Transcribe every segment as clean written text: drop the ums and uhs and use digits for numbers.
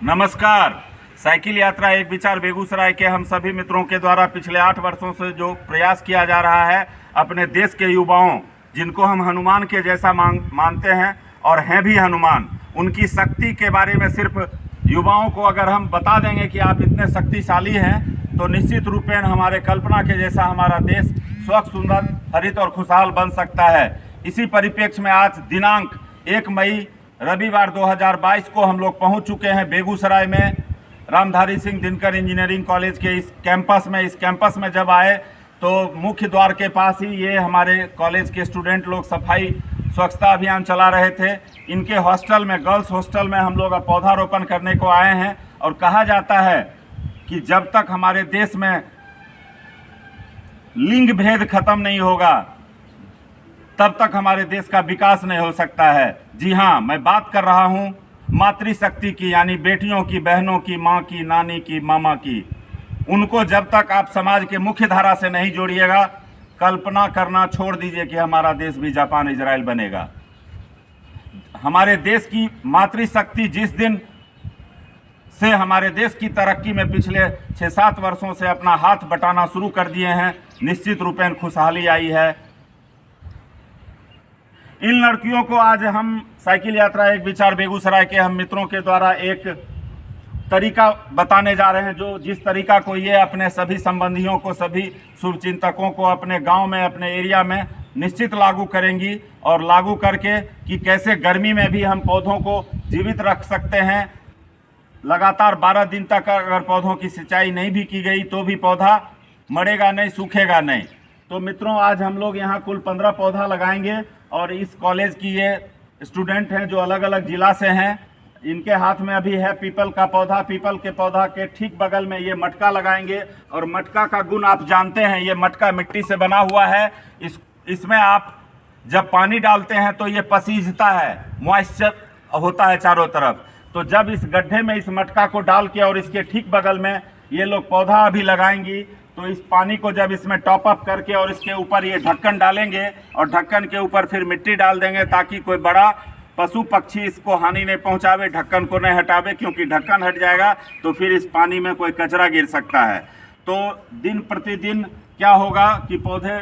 नमस्कार। साइकिल यात्रा एक विचार बेगूसराय के हम सभी मित्रों के द्वारा पिछले 8 वर्षों से जो प्रयास किया जा रहा है अपने देश के युवाओं, जिनको हम हनुमान के जैसा मानते हैं और हैं भी हनुमान, उनकी शक्ति के बारे में सिर्फ युवाओं को अगर हम बता देंगे कि आप इतने शक्तिशाली हैं तो निश्चित रूपेण हमारे कल्पना के जैसा हमारा देश स्वच्छ, सुंदर, हरित और खुशहाल बन सकता है। इसी परिप्रेक्ष्य में आज दिनांक 1 मई रविवार 2022 को हम लोग पहुंच चुके हैं बेगूसराय में रामधारी सिंह दिनकर इंजीनियरिंग कॉलेज के इस कैंपस में जब आए तो मुख्य द्वार के पास ही ये हमारे कॉलेज के स्टूडेंट लोग सफाई स्वच्छता अभियान चला रहे थे। इनके हॉस्टल में, गर्ल्स हॉस्टल में हम लोग पौधारोपण करने को आए हैं और कहा जाता है कि जब तक हमारे देश में लिंग भेद खत्म नहीं होगा तब तक हमारे देश का विकास नहीं हो सकता है। जी हाँ, मैं बात कर रहा हूँ मातृशक्ति की, यानी बेटियों की, बहनों की, माँ की, नानी की, मामा की। उनको जब तक आप समाज के मुख्य धारा से नहीं जोड़िएगा, कल्पना करना छोड़ दीजिए कि हमारा देश भी जापान, इजराइल बनेगा। हमारे देश की मातृशक्ति जिस दिन से हमारे देश की तरक्की में पिछले 6-7 वर्षों से अपना हाथ बटाना शुरू कर दिए हैं, निश्चित रूपेण खुशहाली आई है। इन लड़कियों को आज हम साइकिल यात्रा एक विचार बेगूसराय के हम मित्रों के द्वारा एक तरीका बताने जा रहे हैं, जो जिस तरीका को ये अपने सभी संबंधियों को, सभी शुभचिंतकों को अपने गांव में, अपने एरिया में निश्चित लागू करेंगी और लागू करके कि कैसे गर्मी में भी हम पौधों को जीवित रख सकते हैं। लगातार 12 दिन तक अगर पौधों की सिंचाई नहीं भी की गई तो भी पौधा मरेगा नहीं, सूखेगा नहीं। तो मित्रों, आज हम लोग यहाँ कुल 15 पौधा लगाएंगे और इस कॉलेज की ये स्टूडेंट हैं जो अलग अलग ज़िला से हैं। इनके हाथ में अभी है पीपल का पौधा। पीपल के पौधा के ठीक बगल में ये मटका लगाएंगे और मटका का गुण आप जानते हैं, ये मटका मिट्टी से बना हुआ है। इसमें आप जब पानी डालते हैं तो ये पसीजता है, मॉइस्चर होता है चारों तरफ। तो जब इस गड्ढे में इस मटका को डाल के और इसके ठीक बगल में ये लोग पौधा अभी लगाएंगी तो इस पानी को जब इसमें टॉप अप करके और इसके ऊपर ये ढक्कन डालेंगे और ढक्कन के ऊपर फिर मिट्टी डाल देंगे ताकि कोई बड़ा पशु पक्षी इसको हानि नहीं पहुंचावे, ढक्कन को नहीं हटावे, क्योंकि ढक्कन हट जाएगा तो फिर इस पानी में कोई कचरा गिर सकता है। तो दिन प्रतिदिन क्या होगा कि पौधे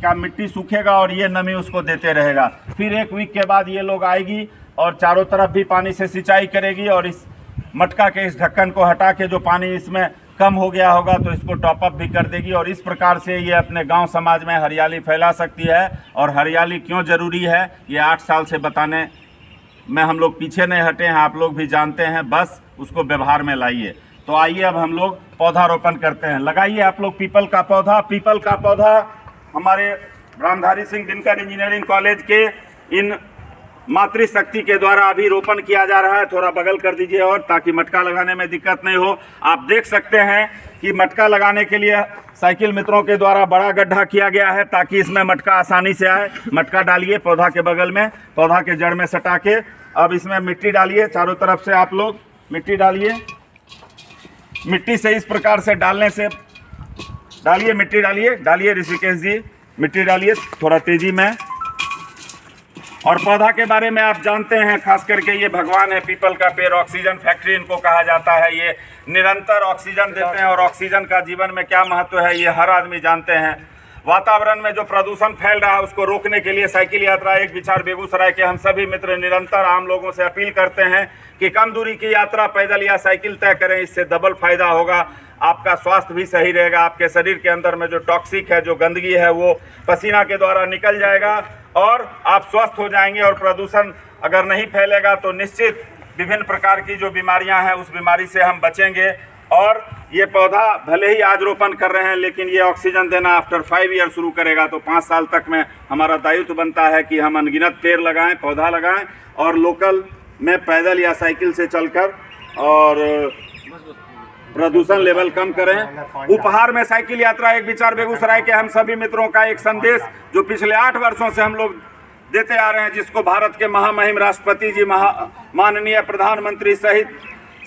का मिट्टी सूखेगा और ये नमी उसको देते रहेगा। फिर 1 वीक के बाद ये लोग आएगी और चारों तरफ भी पानी से सिंचाई करेगी और इस मटका के इस ढक्कन को हटा के जो पानी इसमें कम हो गया होगा तो इसको टॉप अप भी कर देगी और इस प्रकार से ये अपने गांव समाज में हरियाली फैला सकती है। और हरियाली क्यों ज़रूरी है ये 8 साल से बताने में हम लोग पीछे नहीं हटे हैं, आप लोग भी जानते हैं, बस उसको व्यवहार में लाइए। तो आइए अब हम लोग पौधारोपण करते हैं। लगाइए आप लोग पीपल का पौधा। पीपल का पौधा हमारे रामधारी सिंह दिनकर इंजीनियरिंग कॉलेज के इन मातृशक्ति के द्वारा अभी रोपण किया जा रहा है। थोड़ा बगल कर दीजिए और ताकि मटका लगाने में दिक्कत नहीं हो। आप देख सकते हैं कि मटका लगाने के लिए साइकिल मित्रों के द्वारा बड़ा गड्ढा किया गया है ताकि इसमें मटका आसानी से आए। मटका डालिए पौधा के बगल में, पौधा के जड़ में सटा के। अब इसमें मिट्टी डालिए, चारों तरफ से आप लोग मिट्टी डालिए। मिट्टी से इस प्रकार से डालने से, डालिए मिट्टी, डालिए ऋषिकेश जी, मिट्टी डालिए थोड़ा तेजी में। और पौधा के बारे में आप जानते हैं, खास करके ये भगवान है, पीपल का पेड़, ऑक्सीजन फैक्ट्री इनको कहा जाता है। ये निरंतर ऑक्सीजन देते हैं और ऑक्सीजन का जीवन में क्या महत्व है ये हर आदमी जानते हैं। वातावरण में जो प्रदूषण फैल रहा है उसको रोकने के लिए साइकिल यात्रा एक विचार बेगूसराय के हम सभी मित्र निरंतर आम लोगों से अपील करते हैं कि कम दूरी की यात्रा पैदल या साइकिल तय करें। इससे डबल फायदा होगा, आपका स्वास्थ्य भी सही रहेगा, आपके शरीर के अंदर में जो टॉक्सिक है, जो गंदगी है वो पसीना के द्वारा निकल जाएगा और आप स्वस्थ हो जाएंगे। और प्रदूषण अगर नहीं फैलेगा तो निश्चित विभिन्न प्रकार की जो बीमारियां हैं उस बीमारी से हम बचेंगे। और ये पौधा भले ही आज रोपण कर रहे हैं लेकिन ये ऑक्सीजन देना आफ्टर 5 ईयर शुरू करेगा, तो 5 साल तक में हमारा दायित्व बनता है कि हम अनगिनत पेड़ लगाएं, पौधा लगाएं और लोकल में पैदल या साइकिल से चलकर और प्रदूषण लेवल कम करें। उपहार में साइकिल यात्रा एक विचार बेगूसराय के हम सभी मित्रों का एक संदेश जो पिछले 8 वर्षों से हम लोग देते आ रहे हैं, जिसको भारत के महामहिम राष्ट्रपति जी, माननीय प्रधानमंत्री सहित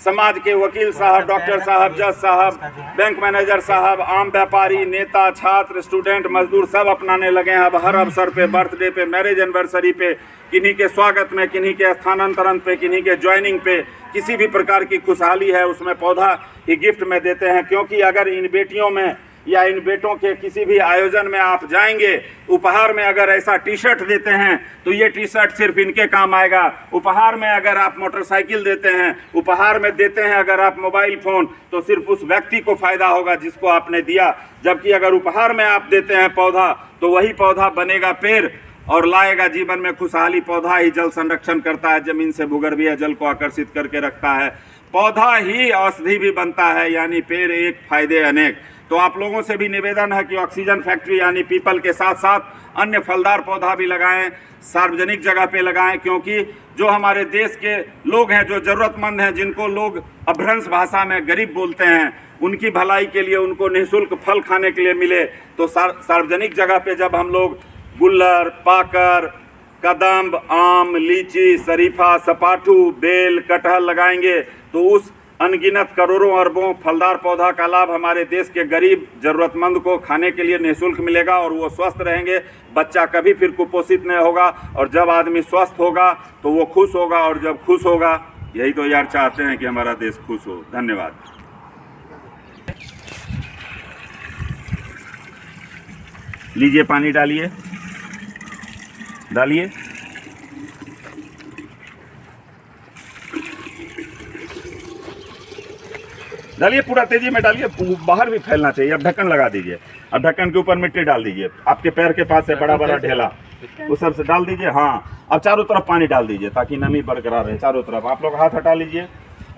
समाज के वकील साहब, डॉक्टर साहब, जज साहब, बैंक मैनेजर साहब, आम व्यापारी, नेता, छात्र, स्टूडेंट, मजदूर सब अपनाने लगे हैं। अब हर अवसर पे, बर्थडे पे, मैरिज एनिवर्सरी पे, किन्हीं के स्वागत में, किन्हीं के स्थानांतरण पे, किन्हीं के ज्वाइनिंग पे किसी भी प्रकार की खुशहाली है उसमें पौधा ही गिफ्ट में देते हैं। क्योंकि अगर इन बेटियों में या इन बेटों के किसी भी आयोजन में आप जाएंगे, उपहार में अगर ऐसा टी शर्ट देते हैं तो ये टी शर्ट सिर्फ इनके काम आएगा। उपहार में अगर आप मोटरसाइकिल देते हैं, उपहार में देते हैं अगर आप मोबाइल फ़ोन, तो सिर्फ उस व्यक्ति को फ़ायदा होगा जिसको आपने दिया। जबकि अगर उपहार में आप देते हैं पौधा, तो वही पौधा बनेगा पेड़ और लाएगा जीवन में खुशहाली। पौधा ही जल संरक्षण करता है, ज़मीन से भूगर्भीय जल को आकर्षित करके रखता है। पौधा ही औषधि भी बनता है, यानी पेड़ एक फायदे अनेक। तो आप लोगों से भी निवेदन है कि ऑक्सीजन फैक्ट्री यानी पीपल के साथ साथ अन्य फलदार पौधा भी लगाएं, सार्वजनिक जगह पे लगाएं। क्योंकि जो हमारे देश के लोग हैं, जो ज़रूरतमंद हैं, जिनको लोग अपभ्रंश भाषा में गरीब बोलते हैं, उनकी भलाई के लिए, उनको निःशुल्क फल खाने के लिए मिले, तो सार्वजनिक जगह पे जब हम लोग गुल्लर, पाकर, कदम्ब, आम, लीची, शरीफा, सपाटू, बेल, कटहल लगाएंगे तो उस अनगिनत करोड़ों अरबों फलदार पौधा का लाभ हमारे देश के गरीब ज़रूरतमंद को खाने के लिए निःशुल्क मिलेगा और वो स्वस्थ रहेंगे। बच्चा कभी फिर कुपोषित नहीं होगा और जब आदमी स्वस्थ होगा तो वो खुश होगा, और जब खुश होगा, यही तो यार चाहते हैं कि हमारा देश खुश हो। धन्यवाद। लीजिए, पानी डालिए, डालिए। डालिए, पूरा तेजी में डालिए, बाहर भी फैलना चाहिए। अब ढक्कन लगा दीजिए, अब ढक्कन के ऊपर मिट्टी डाल दीजिए। आपके पैर के पास है बड़ा बड़ा ढेला, उस सब से डाल दीजिए। हाँ, अब चारों तरफ पानी डाल दीजिए ताकि नमी बरकरार रहे चारों तरफ। आप लोग हाथ हटा लीजिए।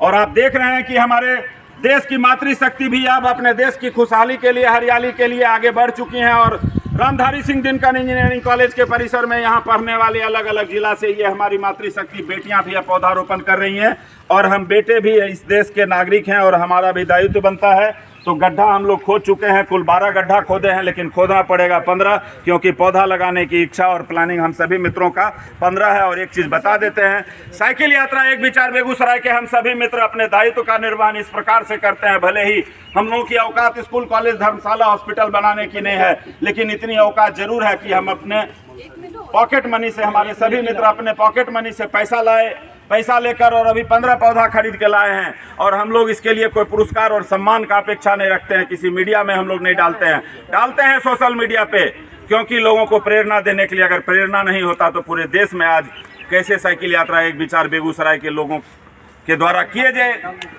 और आप देख रहे हैं कि हमारे देश की मातृशक्ति भी अब अपने देश की खुशहाली के लिए, हरियाली के लिए आगे बढ़ चुकी हैं। और रामधारी सिंह दिनकर इंजीनियरिंग कॉलेज के परिसर में यहाँ पढ़ने वाले अलग अलग जिला से ये हमारी मातृशक्ति बेटियाँ भी पौधारोपण कर रही हैं। और हम बेटे भी इस देश के नागरिक हैं और हमारा भी दायित्व बनता है। तो गड्ढा हम लोग खोद चुके हैं, कुल 12 गड्ढा खोदे हैं, लेकिन खोदना पड़ेगा 15, क्योंकि पौधा लगाने की इच्छा और प्लानिंग हम सभी मित्रों का 15 है। और एक चीज़ बता देते हैं, साइकिल यात्रा एक विचार बेगूसराय के हम सभी मित्र अपने दायित्व का निर्वहन इस प्रकार से करते हैं। भले ही हम लोगों की औकात स्कूल, कॉलेज, धर्मशाला, हॉस्पिटल बनाने की नहीं है, लेकिन इतनी औकात जरूर है कि हम अपने पॉकेट मनी से, हमारे सभी मित्र अपने पॉकेट मनी से पैसा लेकर और अभी 15 पौधा खरीद के लाए हैं। और हम लोग इसके लिए कोई पुरस्कार और सम्मान का अपेक्षा नहीं रखते हैं, किसी मीडिया में हम लोग नहीं डालते हैं सोशल मीडिया पे, क्योंकि लोगों को प्रेरणा देने के लिए। अगर प्रेरणा नहीं होता तो पूरे देश में आज कैसे साइकिल यात्रा एक विचार बेगूसराय के लोगों के द्वारा किए गए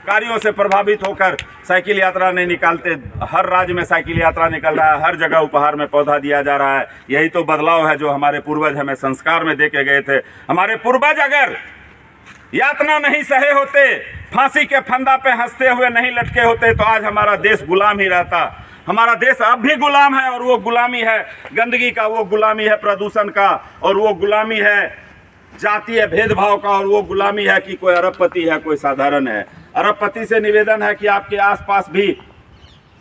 कार्यों से प्रभावित होकर साइकिल यात्रा नहीं निकालते। हर राज्य में साइकिल यात्रा निकल रहा है, हर जगह उपहार में पौधा दिया जा रहा है। यही तो बदलाव है जो हमारे पूर्वज हमें संस्कार में दे के गए थे। हमारे पूर्वज अगर यातना नहीं सहे होते, फांसी के फंदा पे हंसते हुए नहीं लटके होते, तो आज हमारा देश गुलाम ही रहता। हमारा देश अब भी गुलाम है, और वो गुलामी है गंदगी का, वो गुलामी है प्रदूषण का, और वो गुलामी है जातीय भेदभाव का, और वो गुलामी है कि कोई अरबपति है, कोई साधारण है। अरबपति से निवेदन है कि आपके आसपास भी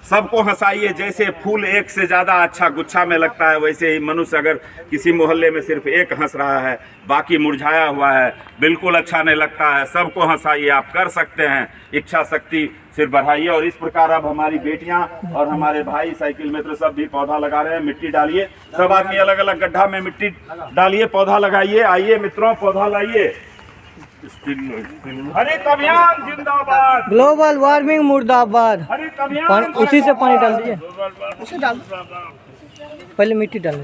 सबको हंसाइए। जैसे फूल एक से ज़्यादा अच्छा गुच्छा में लगता है, वैसे ही मनुष्य अगर किसी मोहल्ले में सिर्फ एक हंस रहा है, बाकी मुरझाया हुआ है, बिल्कुल अच्छा नहीं लगता है। सबको हंसाइए, आप कर सकते हैं, इच्छा शक्ति सिर्फ बढ़ाइए। और इस प्रकार अब हमारी बेटियां और हमारे भाई साइकिल मित्र सब भी पौधा लगा रहे हैं। मिट्टी डालिए, सब आदमी अलग अलग गड्ढा में मिट्टी डालिए, पौधा लगाइए। आइए मित्रों, पौधा लाइए। हरित अभियान जिंदाबाद, ग्लोबल वार्मिंग मुर्दाबाद। हरित अभियान, उसी से पानी डाल दीजिए, उसे डाल, पहले मिट्टी डाल,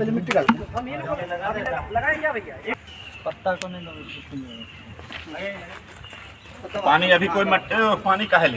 पत्ता को नहीं, पानी अभी कोई पानी का है।